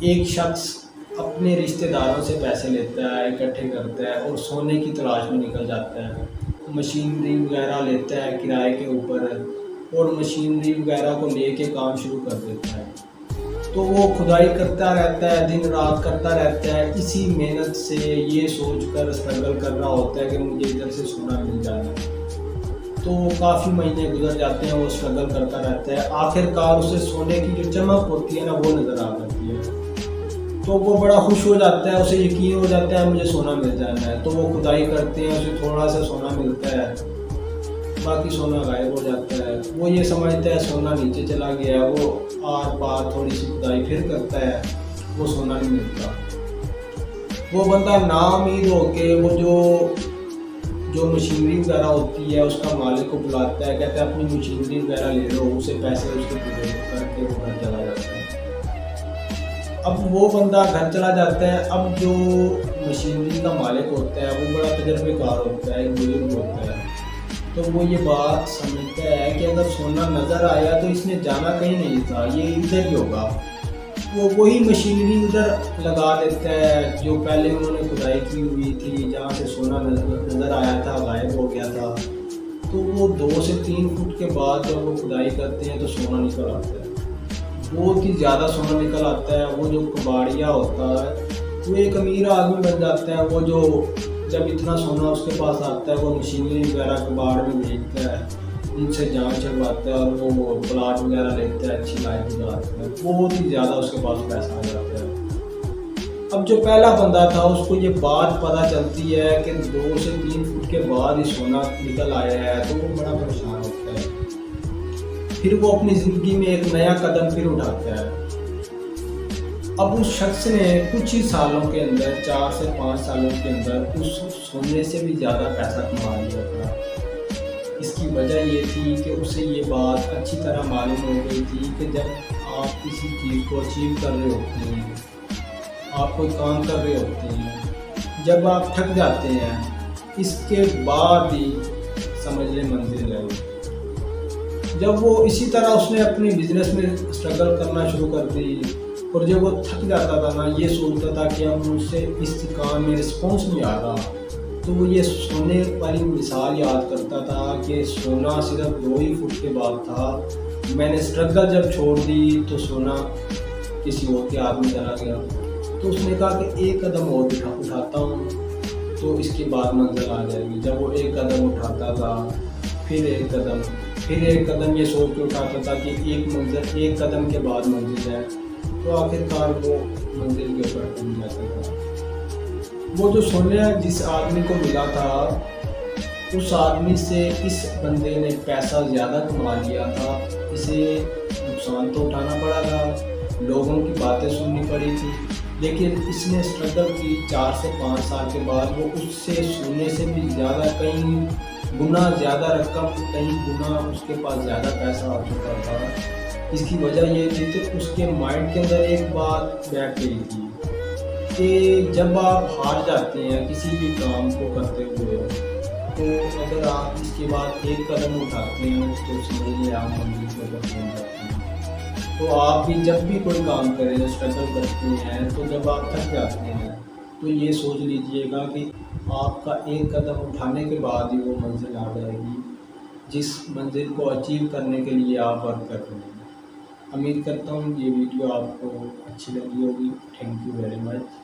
ایک شخص اپنے رشتہ داروں سے پیسے لیتا ہے، اکٹھے کرتا ہے اور سونے کی تلاش میں نکل جاتا ہے، مشینری وغیرہ لیتا ہے کرائے کے اوپر اور مشینری وغیرہ کو لے کے کام شروع کر دیتا ہے۔ تو وہ کھدائی کرتا رہتا ہے، دن رات کرتا رہتا ہے، اسی محنت سے یہ سوچ کر اسٹرگل کر رہا ہوتا ہے کہ مجھے ادھر سے سونا مل جائے۔ تو کافی مہینے گزر جاتے ہیں، وہ اسٹرگل کرتا رہتا ہے، آخر کار اسے سونے کی جو چمک ہوتی ہے نا وہ نظر آ جاتی ہے۔ تو وہ بڑا خوش ہو جاتا ہے، اسے یقین ہو جاتا ہے مجھے سونا مل جانا ہے۔ تو وہ کھدائی کرتے ہیں، اسے تھوڑا سا سونا ملتا ہے، باقی سونا غائب ہو جاتا ہے۔ وہ یہ سمجھتا ہے سونا نیچے چلا گیا ہے، وہ آر پار تھوڑی سی کھدائی پھر کرتا ہے، وہ سونا نہیں ملتا۔ وہ بندہ نا امید ہو کے وہ جو مشینری وغیرہ ہوتی ہے اس کا مالک کو بلاتا ہے، کہتا ہے اپنی مشینری وغیرہ لے لو، اسے پیسے اس کے پورے کر کے وہ گھر چلا جاتا ہے۔ اب وہ بندہ گھر چلا جاتا ہے، اب جو مشینری کا مالک ہوتا ہے وہ بڑا تجربے کار ہوتا ہے، ایک بزرگ ہوتا ہے۔ تو وہ یہ بات سمجھتا ہے کہ اگر سونا نظر آیا تو اس نے جانا کہیں نہیں تھا، یہ ادھر ہی ہوگا۔ وہ وہی مشینری ادھر لگا دیتا ہے جو پہلے انہوں نے کھدائی کی ہوئی تھی، جہاں سے سونا نظر آیا تھا غائب ہو گیا تھا۔ تو وہ 2 سے 3 فٹ کے بعد جب وہ کھدائی کرتے ہیں تو سونا نکل آتا ہے، بہت ہی زیادہ سونا نکل آتا ہے۔ وہ جو کباڑیا ہوتا ہے وہ ایک امیر آدمی بن جاتا ہے، وہ جو جب اتنا سونا اس کے پاس آتا ہے وہ مشینری وغیرہ کباڑ میں بھیجتا ہے، ان سے جان چھڑواتا ہے اور وہ پلاٹ وغیرہ لیتا ہے، اچھی لائف گزارتا ہے، بہت ہی زیادہ اس کے پاس پیسہ آ جاتا ہے۔ اب جو پہلا بندہ تھا اس کو یہ بات پتہ چلتی ہے کہ 2 سے 3 فٹ کے بعد ہی سونا نکل آیا ہے، تو وہ بڑا پریشان ہوتا ہے۔ پھر وہ اپنی زندگی میں ایک نیا قدم پھر اٹھاتا ہے۔ اب اس شخص نے کچھ ہی سالوں کے اندر 4 سے 5 سالوں کے اندر اس سونے سے بھی زیادہ پیسہ کما لیا تھا۔ اس کی وجہ یہ تھی کہ اسے یہ بات اچھی طرح معلوم ہو گئی تھی کہ جب آپ کسی چیز کو اچیو کر رہے ہوتے ہیں، آپ کوئی کام کر رہے ہوتے ہیں، جب آپ تھک جاتے ہیں اس کے بعد ہی سمجھ لیں منزل ہے۔ جب وہ اسی طرح اس نے اپنی بزنس میں اسٹرگل کرنا شروع کر دی، اور جب وہ تھک جاتا تھا نا یہ سوچتا تھا کہ اب مجھ سے اس کام میں رسپانس نہیں آ رہا، تو وہ یہ سونے والی مثال یاد کرتا تھا کہ سونا صرف 2 ہی فٹ کے بعد تھا، میں نے اسٹرگل جب چھوڑ دی تو سونا کسی اور کے ہاتھ میں چلا گیا۔ تو اس نے کہا کہ ایک قدم اور اٹھاتا ہوں تو اس کے بعد منزل آ جائے گی۔ جب وہ ایک قدم اٹھاتا تھا پھر ایک قدم یہ سوچ کے اٹھاتا تھا کہ ایک قدم کے بعد منزل ہے، تو آخر کار وہ منزل کے اوپر پہنچ جاتا تھا۔ وہ جو سونا جس آدمی کو ملا تھا اس آدمی سے اس بندے نے پیسہ زیادہ کما لیا تھا، اسے نقصان تو اٹھانا پڑا تھا، لوگوں کی باتیں سننی پڑی تھی، لیکن اس نے اسٹرگل کی۔ 4 سے 5 سال کے بعد وہ اس سے سونے سے بھی زیادہ کہیں گنا زیادہ رقم، کہیں گنا اس کے پاس زیادہ پیسہ آ چکا تھا۔ اس کی وجہ یہ تھی کہ اس کے مائنڈ کے اندر ایک بات بیٹھ گئی تھی کہ جب آپ ہار جاتے ہیں کسی بھی کام کو کرتے ہوئے تو اگر آپ اس کے بعد ایک قدم اٹھاتے ہیں تو سمجھیے آپ منزل کے اوپر پہنچ جاتے ہیں۔ تو آپ بھی جب بھی کوئی کام کریں اسٹرگل کرتے ہیں تو جب آپ تھک جاتے ہیں تو یہ سوچ لیجئے گا کہ آپ کا ایک قدم اٹھانے کے بعد ہی وہ منزل آ جائے گی جس منزل کو اچیو کرنے کے لیے آپ ورک کر رہے ہیں۔ امید کرتا ہوں یہ ویڈیو آپ کو اچھی لگی ہوگی۔ Thank you very much.